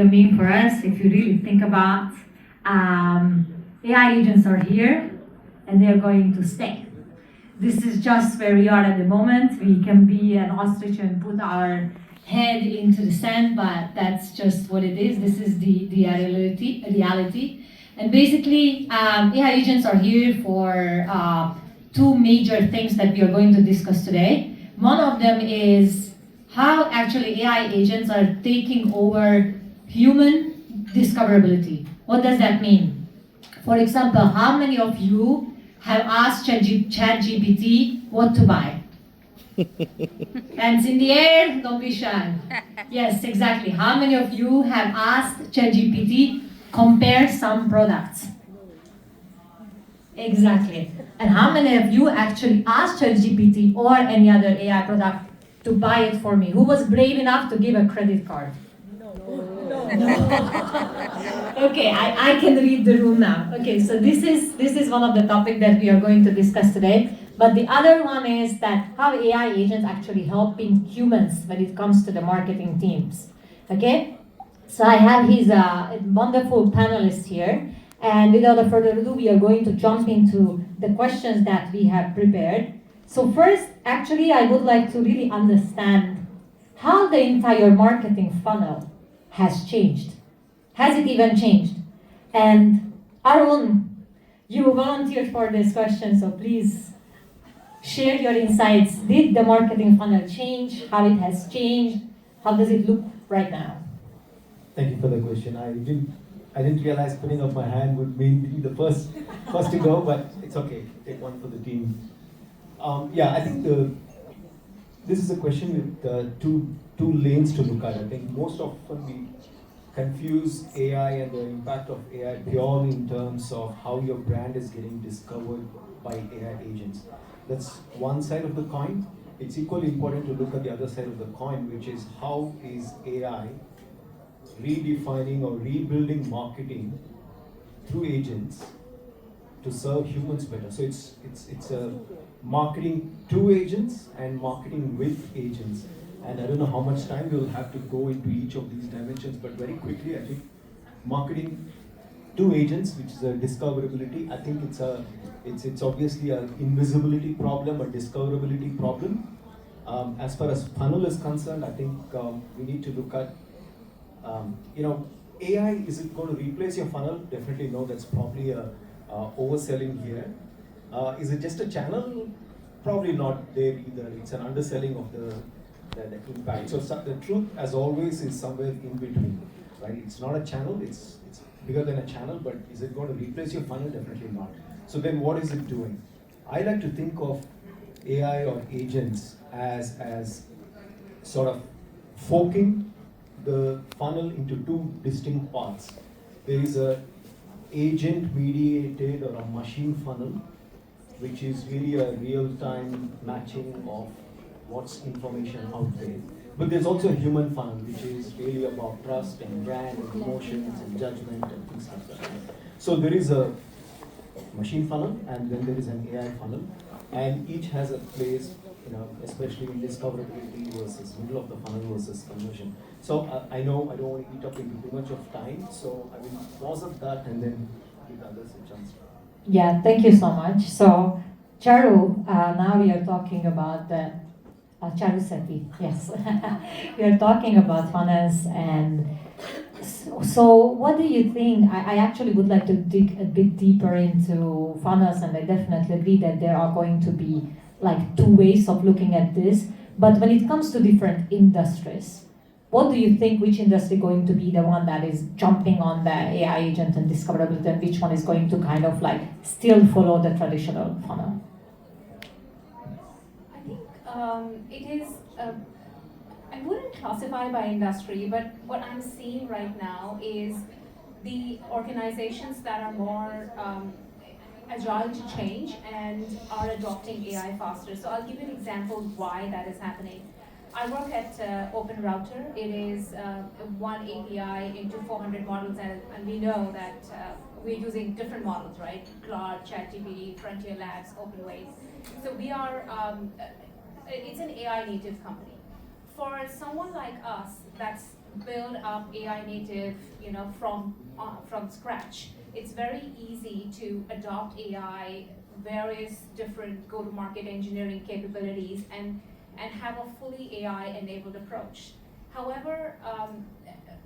mean for us, if you really think about AI agents are here and they're going to stay. This is just where we are at the moment. We can be an ostrich and put our head into the sand, but that's just what it is. This is the reality. And basically, AI agents are here for two major things that we are going to discuss today. One of them is how actually AI agents are taking over human discoverability. What does that mean? For example, how many of you have asked ChatGPT what to buy? Hands in the air, don't be shy. Yes, exactly. How many of you have asked ChatGPT compare some products? Exactly. And how many of you actually asked ChatGPT or any other AI product to buy it for me? Who was brave enough to give a credit card? No. Okay, I can read the room now. Okay, so this is one of the topics that we are going to discuss today. But the other one is that how AI agents actually helping humans when it comes to the marketing teams. Okay, so I have his wonderful panelists here, and without further ado, we are going to jump into the questions that we have prepared. So first, actually, I would like to really understand how the entire marketing funnel has changed. Has it even changed? And Arun, you volunteered for this question, so please share your insights. Did the marketing funnel change? How it has changed? How does it look right now? Thank you for the question. I didn't realize putting up my hand would mean the first to go, but it's okay. Take one for the team. I think this is a question with two lanes to look at. I think most often we confuse AI and the impact of AI purely in terms of how your brand is getting discovered by AI agents. That's one side of the coin. It's equally important to look at the other side of the coin, which is how is AI redefining or rebuilding marketing through agents to serve humans better. So it's a marketing to agents and marketing with agents. And I don't know how much time we'll have to go into each of these dimensions, but very quickly, I think marketing to agents, which is a discoverability, I think it's obviously an invisibility problem, a discoverability problem. As far as funnel is concerned, I think we need to look at, AI, is it going to replace your funnel? Definitely no, that's probably a overselling here. Is it just a channel? Probably not there either. It's an underselling of the impact. So the truth, as always, is somewhere in between, right? It's not a channel, it's bigger than a channel, but is it going to replace your funnel? Definitely not. So then what is it doing? I like to think of AI or agents as sort of forking the funnel into two distinct parts. There is a agent mediated or a machine funnel, which is really a real-time matching of what's information out there. But there's also a human funnel, which is really about trust and brand and emotions and judgment and things like that. So there is a machine funnel and then there is an AI funnel, and each has a place, especially in discoverability versus middle of the funnel versus conversion. So I know I don't want to eat up into too much of time, so I will pause at that and then give others a chance. Yeah, thank you so much. So, Charu, now we are talking about the Charu Sethi, yes. We are talking about funnels, and so what do you think? I actually would like to dig a bit deeper into funnels, and I definitely agree that there are going to be like two ways of looking at this. But when it comes to different industries, what do you think, which industry is going to be the one that is jumping on the AI agent and discoverability, and which one is going to kind of like still follow the traditional funnel? I think it is, I wouldn't classify by industry, but what I'm seeing right now is the organizations that are more agile to change and are adopting AI faster. So I'll give you an example why that is happening. I work at Open Router. It is one API into 400 models, and we know that we're using different models, right? Claude, ChatGPT, Frontier Labs, OpenWave. So we are, it's an AI native company. For someone like us that's build up AI native, from scratch. It's very easy to adopt AI, various different go-to-market engineering capabilities, and have a fully AI-enabled approach. However,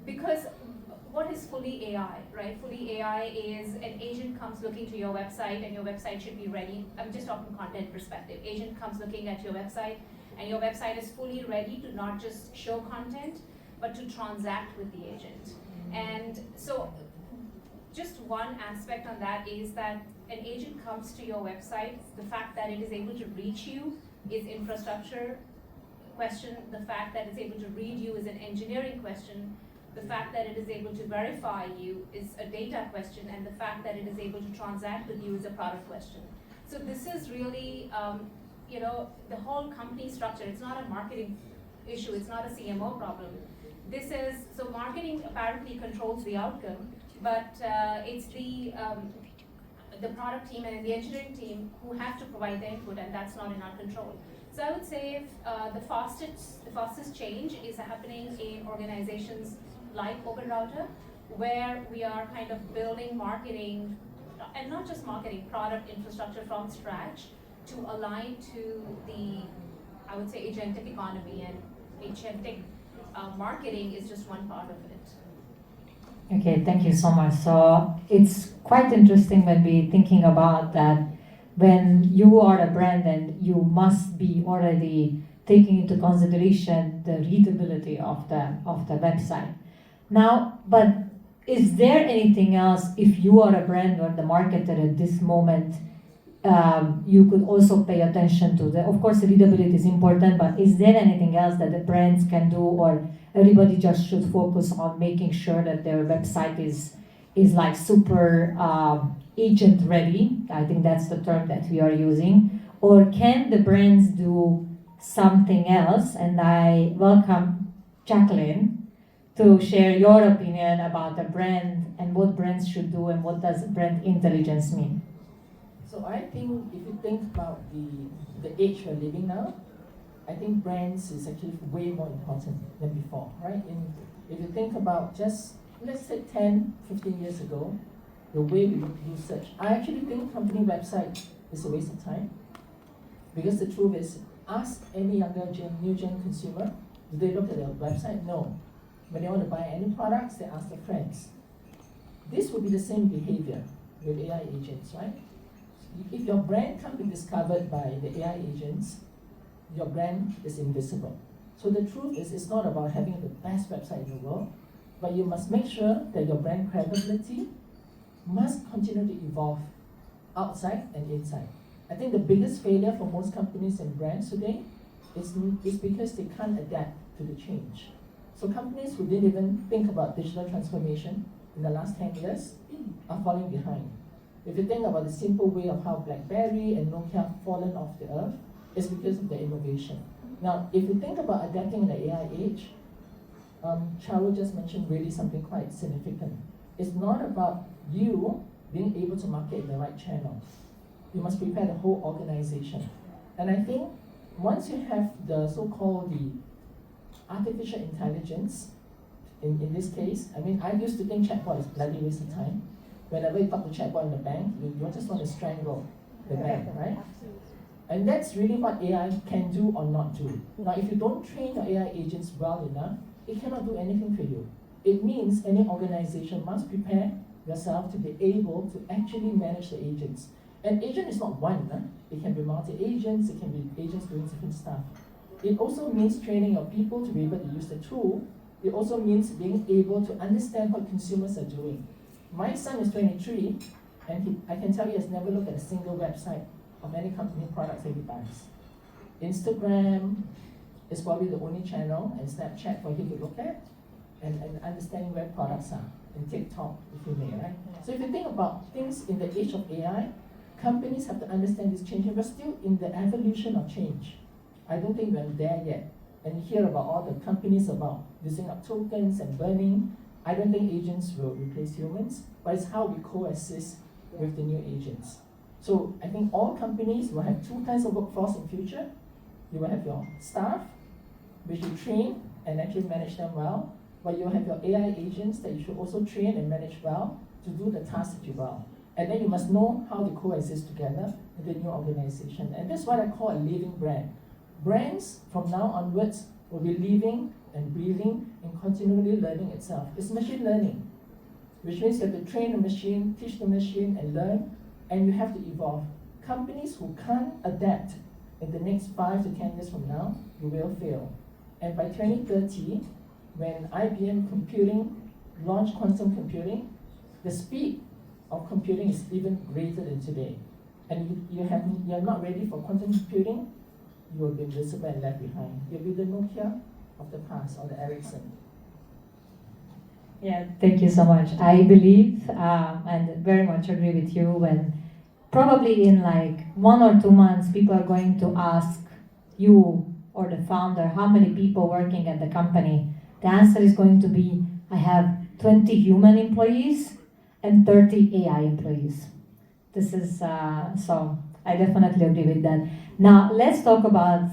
because what is fully AI, right? Fully AI is an agent comes looking to your website and your website should be ready. I'm just talking content perspective. Agent comes looking at your website and your website is fully ready to not just show content, but to transact with the agent. And so just one aspect on that is that an agent comes to your website, the fact that it is able to reach you is infrastructure question, the fact that it's able to read you is an engineering question, the fact that it is able to verify you is a data question, and the fact that it is able to transact with you is a product question. So this is really, the whole company structure. It's not a marketing issue, it's not a CMO problem. This is, so marketing apparently controls the outcome, but it's the product team and the engineering team who have to provide the input, and that's not in our control. So I would say if, the fastest change is happening in organizations like OpenRouter, where we are kind of building marketing, and not just marketing, product infrastructure from scratch to align to the, I would say, agentic economy, and agentic marketing is just one part of it. Okay, thank you so much. So it's quite interesting when we thinking about that. When you are a brand, and you must be already taking into consideration the readability of the website. Now, but is there anything else, if you are a brand or the marketer at this moment, you could also pay attention to of course, readability is important, but is there anything else that the brands can do, or everybody just should focus on making sure that their website is like super agent ready? I think that's the term that we are using. Or can the brands do something else? And I welcome Jacqueline to share your opinion about the brand and what brands should do and what does brand intelligence mean. So I think if you think about the age we're living now, I think brands is actually way more important than before, right? If you think about just, let's say 10, 15 years ago, the way we do search, I actually think company website is a waste of time. Because the truth is, ask any younger new gen consumer, do they look at their website? No. When they want to buy any products, they ask their friends. This would be the same behavior with AI agents, right? If your brand can't be discovered by the AI agents, your brand is invisible. So the truth is, it's not about having the best website in the world, but you must make sure that your brand credibility must continue to evolve outside and inside. I think the biggest failure for most companies and brands today is because they can't adapt to the change. So companies who didn't even think about digital transformation in the last 10 years are falling behind. If you think about the simple way of how BlackBerry and Nokia have fallen off the earth, it's because of their innovation. Now, if you think about adapting in the AI age, Charo just mentioned really something quite significant. It's not about you being able to market in the right channel. You must prepare the whole organization. And I think once you have the so-called the artificial intelligence, in this case, I mean, I used to think chatbot is bloody waste of time. Whenever you talk to chatbot in the bank, you just want to strangle the bank, right? And that's really what AI can do or not do. Now, if you don't train your AI agents well enough, it cannot do anything for you. It means any organization must prepare yourself to be able to actually manage the agents. An agent is not one. It can be multi-agents, it can be agents doing different stuff. It also means training your people to be able to use the tool. It also means being able to understand what consumers are doing. My son is 23, and I can tell you he has never looked at a single website of any company products that he buys. Instagram is probably the only channel, and Snapchat for him to look at, and understanding where products are, and TikTok, if you may, right? So if you think about things in the age of AI, companies have to understand this change, and we're still in the evolution of change. I don't think we're there yet. And you hear about all the companies about using up tokens and burning. I don't think agents will replace humans, but it's how we coexist with the new agents. So I think all companies will have two kinds of workforce in future. You will have your staff, which you train and actually manage them well. but you have your AI agents that you should also train and manage well to do the tasks that you well. And then you must know how they coexist together in the new organization. And that's what I call a living brand. Brands from now onwards will be living and breathing and continually learning itself. It's machine learning, which means you have to train the machine, teach the machine, and learn, and you have to evolve. Companies who can't adapt in the next 5 to 10 years from now, you will fail. And by 2030, when IBM Computing launched quantum computing, the speed of computing is even greater than today. And you're not ready for quantum computing, you will be invisible and left behind. You'll be the Nokia of the past or the Ericsson. Yeah, thank you so much. I believe and very much agree with you when probably in like 1 or 2 months, people are going to ask you or the founder, how many people working at the company? The answer is going to be, I have 20 human employees and 30 AI employees. This is, so I definitely agree with that. Now, let's talk about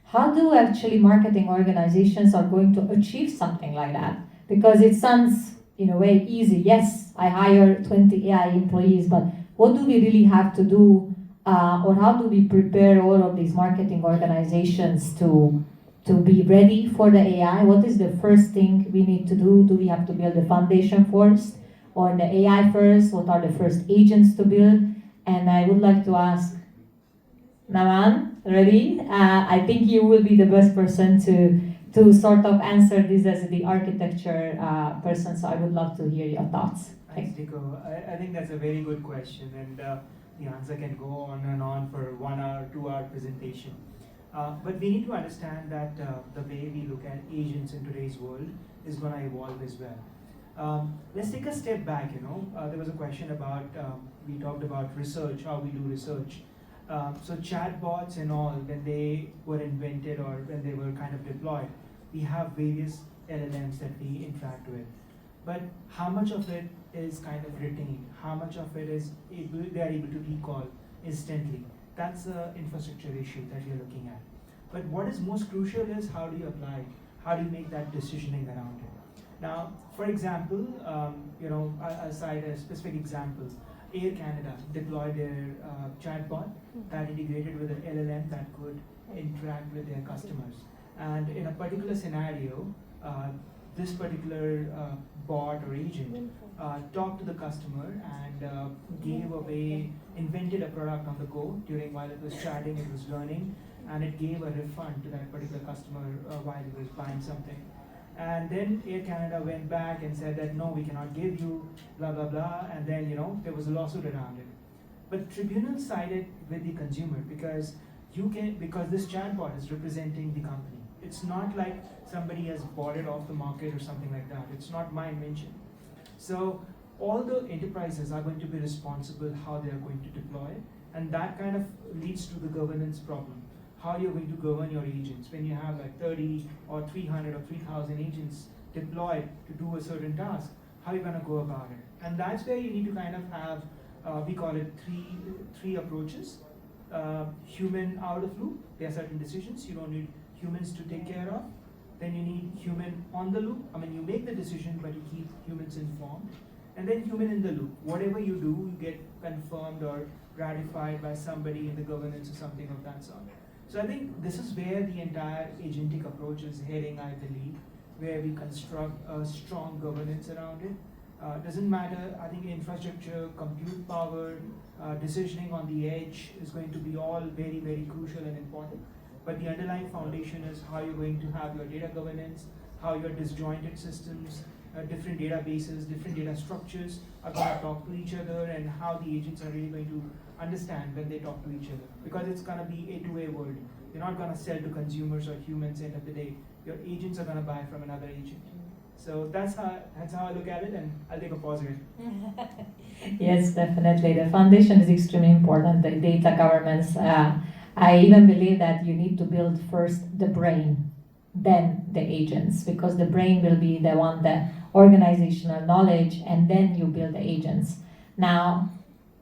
how do actually marketing organizations are going to achieve something like that? Because it sounds, in a way, easy. Yes, I hire 20 AI employees, but what do we really have to do, or how do we prepare all of these marketing organizations to be ready for the AI? What is the first thing we need to do? Do we have to build the foundation first, or the AI first? What are the first agents to build? And I would like to ask Naman, ready? I think you will be the best person to sort of answer this as the architecture person, so I would love to hear your thoughts. Thanks, Nico. I think that's a very good question, and the answer can go on and on for 1 hour, 2 hour presentation. But we need to understand that the way we look at agents in today's world is going to evolve as well. Let's take a step back. There was a question about, we talked about research, how we do research. So chatbots and all, when they were invented or when they were kind of deployed, we have various LLMs that we interact with. But how much of it is kind of retained? How much of it is they are able to recall instantly? That's an infrastructure issue that you're looking at. But what is most crucial is how do you apply it? How do you make that decisioning around it? Now, for example, I'll cite a specific example. Air Canada deployed their chatbot that integrated with an LLM that could interact with their customers. And in a particular scenario, this particular bot or agent talked to the customer and invented a product on the go while it was chatting, it was learning, and it gave a refund to that particular customer while he was buying something. And then Air Canada went back and said that no, we cannot give you, blah, blah, blah, and then there was a lawsuit around it. But tribunal sided with the consumer because this chatbot is representing the company. It's not like somebody has bought it off the market or something like that. It's not my invention. So all the enterprises are going to be responsible how they are going to deploy it, and that kind of leads to the governance problem. How you're going to govern your agents when you have like 30 or 300 or 3,000 agents deployed to do a certain task. How are you going to go about it? And that's where you need to kind of have, we call it three approaches. Human out of loop. There are certain decisions you don't need humans to take care of. Then you need human on the loop. I mean, you make the decision, but you keep humans informed. And then human in the loop. Whatever you do, you get confirmed or ratified by somebody in the governance or something of that sort. So I think this is where the entire agentic approach is heading, I believe, where we construct a strong governance around it. Doesn't matter, I think infrastructure, compute power, decisioning on the edge is going to be all very, very crucial and important. But the underlying foundation is how you're going to have your data governance, how your disjointed systems, different databases, different data structures are going to talk to each other, and how the agents are really going to understand when they talk to each other. Because it's going to be a two-way world. You're not going to sell to consumers or humans at the end of the day. Your agents are going to buy from another agent. So that's how I look at it, and I'll take a pause here. Yes, definitely. The foundation is extremely important, the data governance. I even believe that you need to build first the brain, then the agents, because the brain will be the one that organizational knowledge, and then you build the agents. Now,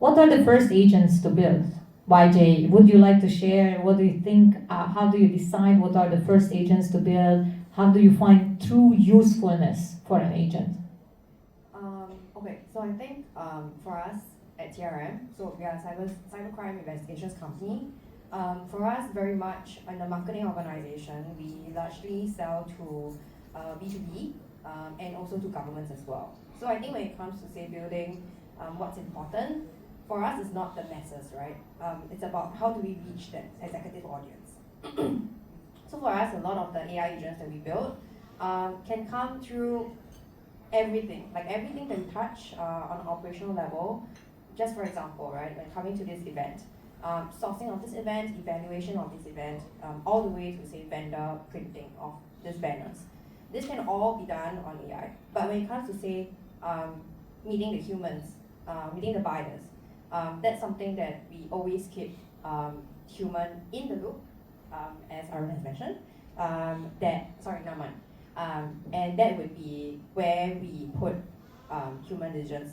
what are the first agents to build? YJ, would you like to share? What do you think? How do you decide what are the first agents to build? how do you find true usefulness for an agent? Okay, so I think for us at TRM, so we are a cybercrime investigations company. For us, very much in the marketing organization, we largely sell to B2B and also to governments as well. So I think when it comes to say building what's important, for us it's not the masses, right? It's about how do we reach that executive audience. So for us, a lot of the AI agents that we build can come through everything, like everything that we touch on an operational level. Just for example, right, when coming to this event, sourcing of this event, evaluation of this event, all the way to say vendor printing of these banners. This can all be done on AI. But when it comes to say meeting the humans, meeting the buyers, that's something that we always keep human in the loop, as Arun has mentioned. Naman. And that would be where we put human diligence,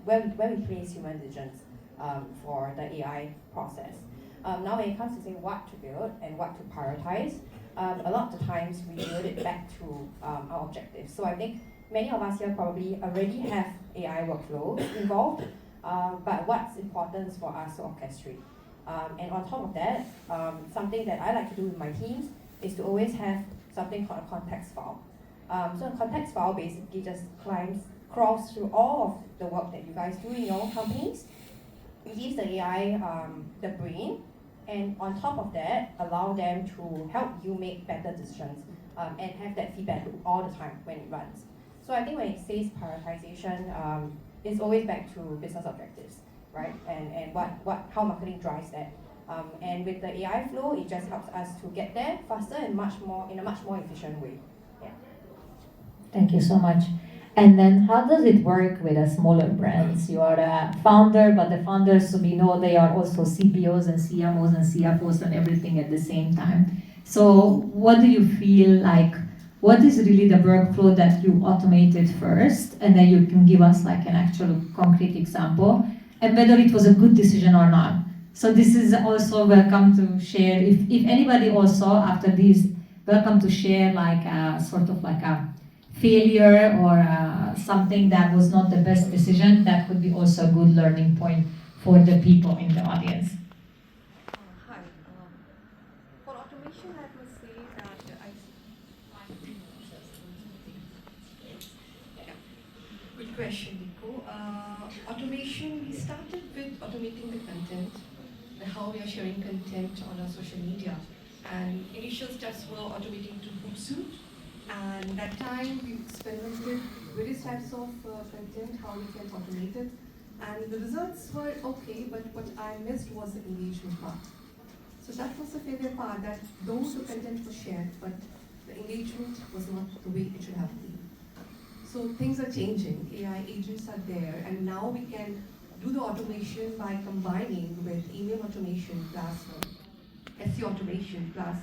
where we place human diligence for the AI process. Now when it comes to say what to build and what to prioritize, a lot of the times we build it back to our objectives. So I think many of us here probably already have AI workflows involved, but what's important is for us to orchestrate. And on top of that, something that I like to do with my teams is to always have something called a context file. So a context file basically just crawls through all of the work that you guys do in your own companies. It gives the AI the brain, and on top of that, allow them to help you make better decisions and have that feedback loop all the time when it runs. So I think when it says prioritization, it's always back to business objectives, right? And how marketing drives that. And with the AI flow, it just helps us to get there faster and in a much more efficient way. Yeah. Thank you so much. And then how does it work with the smaller brands? You are a founder, but the founders, we know they are also CPOs and CMOs and CFOs and everything at the same time. So what do you feel like, what is really the workflow that you automated first? And then you can give us like an actual concrete example and whether it was a good decision or not. So this is also welcome to share. If anybody also after this, welcome to share like a sort of like a failure or something that was not the best decision. That would be also a good learning point for the people in the audience. Hi. For automation, I must say that good question, Nico. Automation, we started with automating the content, how we are sharing content on our social media. And initial steps were automating to Hootsuite. And that time we experimented various types of content, how we can automate it. And the results were okay, but what I missed was the engagement part. So that was the failure part, that though the content was shared, but the engagement was not the way it should have been. So things are changing, AI agents are there, and now we can do the automation by combining with email automation plus SEO automation plus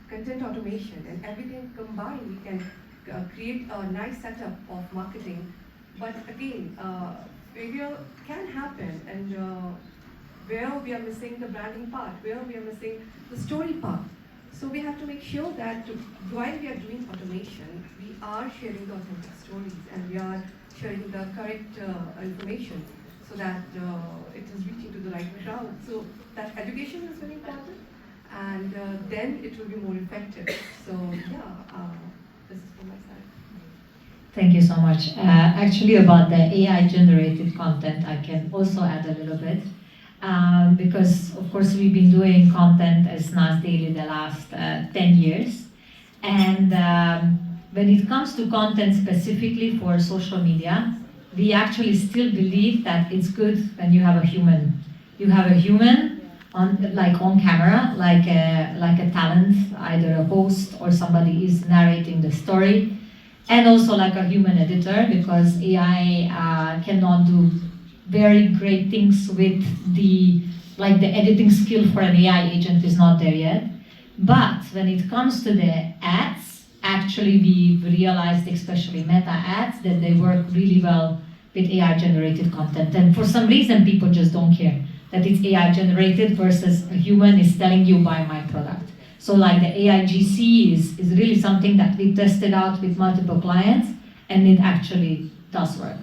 content automation, and everything combined, we can create a nice setup of marketing. But again, failure can happen, and where we are missing the branding part, where we are missing the story part. So we have to make sure that while we are doing automation, we are sharing the authentic stories and we are sharing the correct information so that it is reaching to the right crowd. So that education is very important, and then it will be more effective. So yeah, this is from my side. Thank you so much. Actually, about the AI generated content, I can also add a little bit. Because of course we've been doing content as NAS Daily the last 10 years. And when it comes to content specifically for social media, we actually still believe that it's good when you have a human. You have a human on camera, like a talent, either a host or somebody is narrating the story, and also like a human editor, because AI cannot do very great things with the editing skill for an AI agent is not there yet. But when it comes to the ads, actually we realized, especially meta ads, that they work really well with AI generated content. And for some reason people just don't care that it's AI generated versus a human is telling you buy my product. So like the AI GC is really something that we tested out with multiple clients, and it actually does work.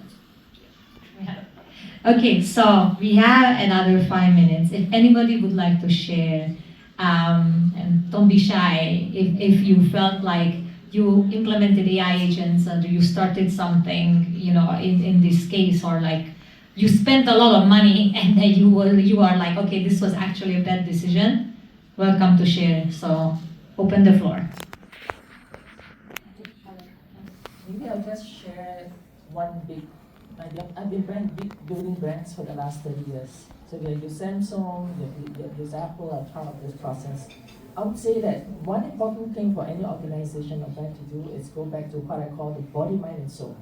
Okay, so we have another 5 minutes. If anybody would like to share, and don't be shy, if you felt like you implemented AI agents or you started something, in this case, or like you spent a lot of money and then you are like, okay, this was actually a bad decision, welcome to share. So open the floor. Maybe I'll just share one big idea. I've been building brands for the last 30 years. So we use Samsung, we use Apple as part of this process. I would say that one important thing for any organization or brand to do is go back to what I call the body, mind, and soul.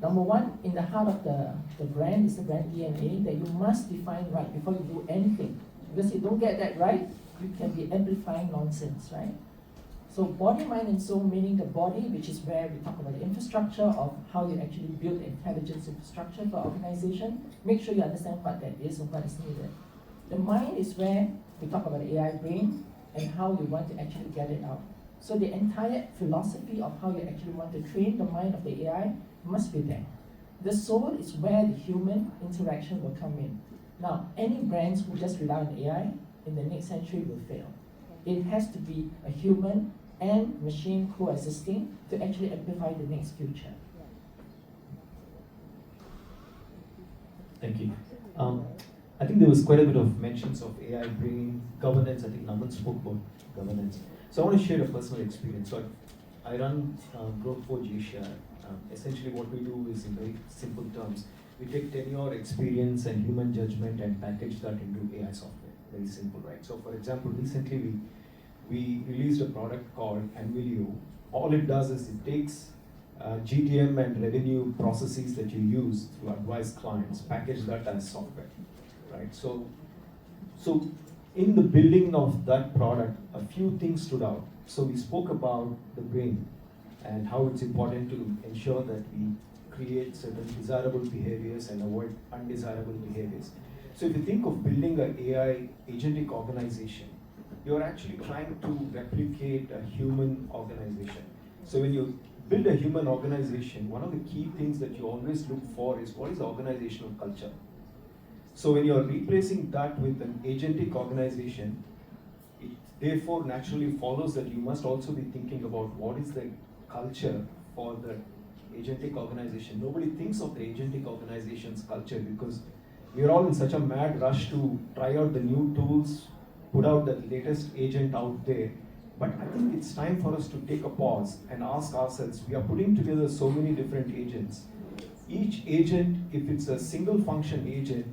Number one, in the heart of the brand is the brand DNA that you must define right before you do anything. Because if you don't get that right, you can be amplifying nonsense, right? So body, mind, and soul, meaning the body, which is where we talk about the infrastructure of how you actually build intelligence infrastructure for organization. Make sure you understand what that is and what is needed. The mind is where we talk about the AI brain and how you want to actually get it out. So the entire philosophy of how you actually want to train the mind of the AI must be there. The soul is where the human interaction will come in. Now, any brands who just rely on AI in the next century will fail. It has to be a human and machine coexisting to actually amplify the next future. Thank you. I think there was quite a bit of mentions of AI brain governance. I think Naman spoke about governance. So I want to share a personal experience. So I run Growth Forge Asia. Essentially what we do is, in very simple terms, we take tenure, experience and human judgment and package that into AI software. Very simple, right? So for example, recently we released a product called Anvilio. All it does is it takes GTM and revenue processes that you use to advise clients, package that as software, right? So in the building of that product, a few things stood out. So we spoke about the brain and how it's important to ensure that we create certain desirable behaviors and avoid undesirable behaviors. So if you think of building an AI agentic organization, you're actually trying to replicate a human organization. So when you build a human organization, one of the key things that you always look for is what is the organizational culture. So when you're replacing that with an agentic organization, it therefore naturally follows that you must also be thinking about what is the culture for the agentic organization. Nobody thinks of the agentic organization's culture because we're all in such a mad rush to try out the new tools, put out the latest agent out there. But I think it's time for us to take a pause and ask ourselves, we are putting together so many different agents. Each agent, if it's a single function agent,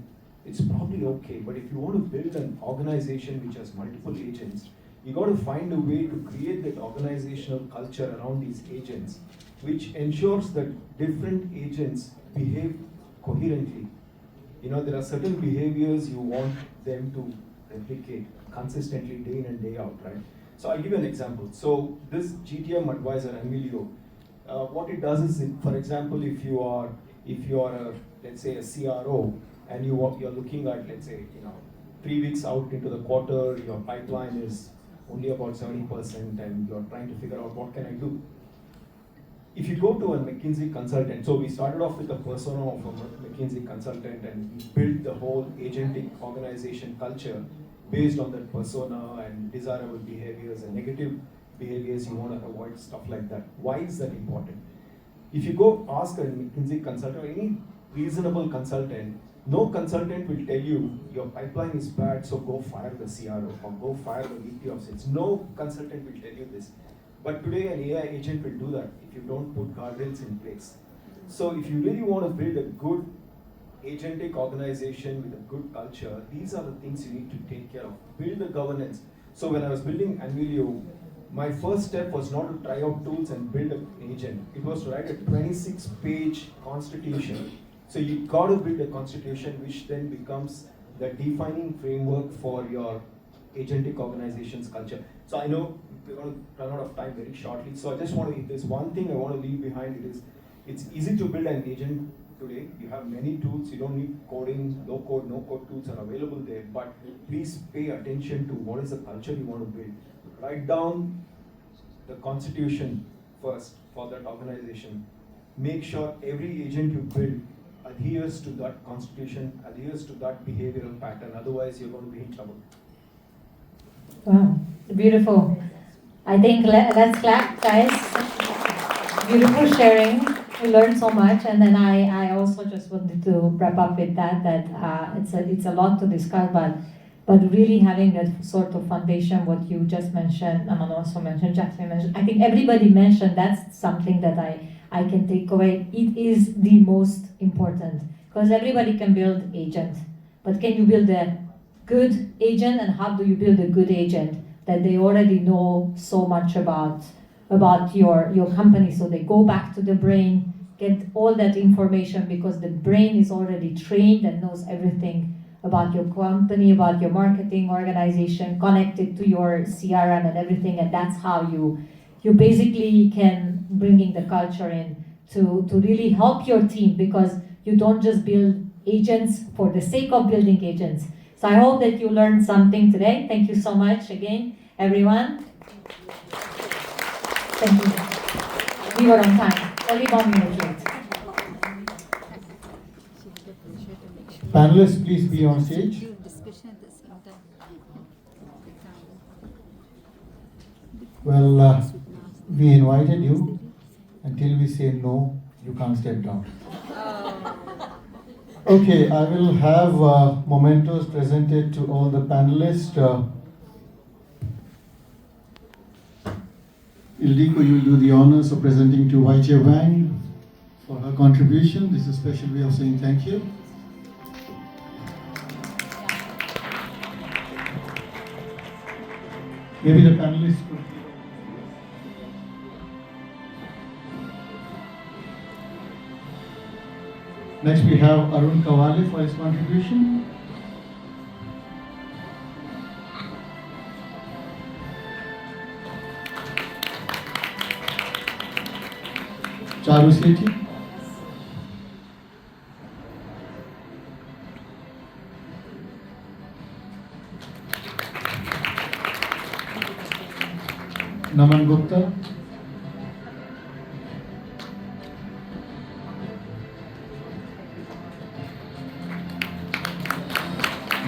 it's probably okay. But if you want to build an organization which has multiple agents, you got to find a way to create that organizational culture around these agents, which ensures that different agents behave coherently. There are certain behaviors you want them to replicate consistently day in and day out, right? So I'll give you an example. So this GTM advisor, Anvilio, what it does is, for example, if you are let's say a CRO, and you're looking at, let's say, 3 weeks out into the quarter, your pipeline is only about 70%, and you're trying to figure out what can I do. If you go to a McKinsey consultant, so we started off with the persona of a McKinsey consultant, and we built the whole agentic organization culture based on that persona and desirable behaviors and negative behaviors you want to avoid, stuff like that. Why is that important? If you go ask a McKinsey consultant or any reasonable consultant, no consultant will tell you your pipeline is bad, so go fire the CRO or go fire the VP of sales. No consultant will tell you this. But today an AI agent will do that if you don't put guardrails in place. So if you really want to build a good agentic organization with a good culture, these are the things you need to take care of. Build the governance. So when I was building Anvilio, my first step was not to try out tools and build an agent. It was to write a 26-page constitution. So you got to build a constitution which then becomes the defining framework for your agentic organization's culture. So I know we're going to run out of time very shortly. So I just want to, if there's one thing I want to leave behind, it's easy to build an agent today. You have many tools. You don't need coding, low code, no code tools are available there. But please pay attention to what is the culture you want to build. Write down the constitution first for that organization. Make sure every agent you build adheres to that constitution, adheres to that behavioral pattern. Otherwise, you're going to be in trouble. Wow, beautiful. I think let's clap, guys. Beautiful sharing. We learned so much, and then I also just wanted to wrap up with that it's a lot to discuss, but really having that sort of foundation, what you just mentioned, Aman also mentioned, Jasmine mentioned, I think everybody mentioned, that's something that I can take away. It is the most important, because everybody can build agent, but can you build a good agent, and how do you build a good agent that they already know so much about your company, so they go back to the brain, get all that information, because the brain is already trained and knows everything about your company, about your marketing organization, connected to your CRM and everything, and that's how you basically can bringing the culture in to really help your team, because you don't just build agents for the sake of building agents. So I hope that you learned something today. Thank you so much again, everyone. Thank you. We were on time. Only 1 minute late. Panelists, please be on stage. Well, we invited you. Until we say no, you can't step down. Okay, I will have mementos presented to all the panelists. Ildiko, you will do the honors of presenting to Wai Wang for her contribution. This is a special way of saying thank you. Maybe the panelists could. Next we have Arun Kawale for his contribution. Charu Sethi. Naman Gupta.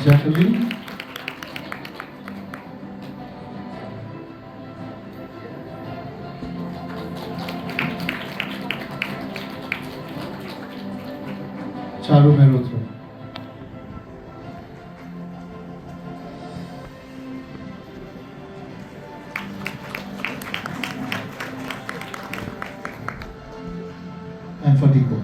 Jacqueline. Charu Mehrotra. And for Diko.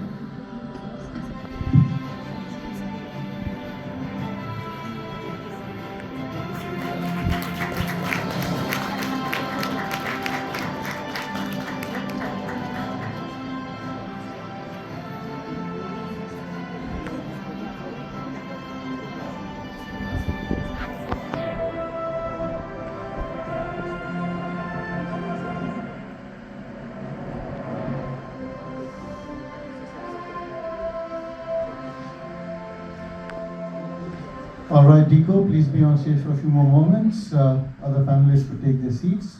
All right, Diko, please be on stage for a few more moments. Other panelists will take their seats.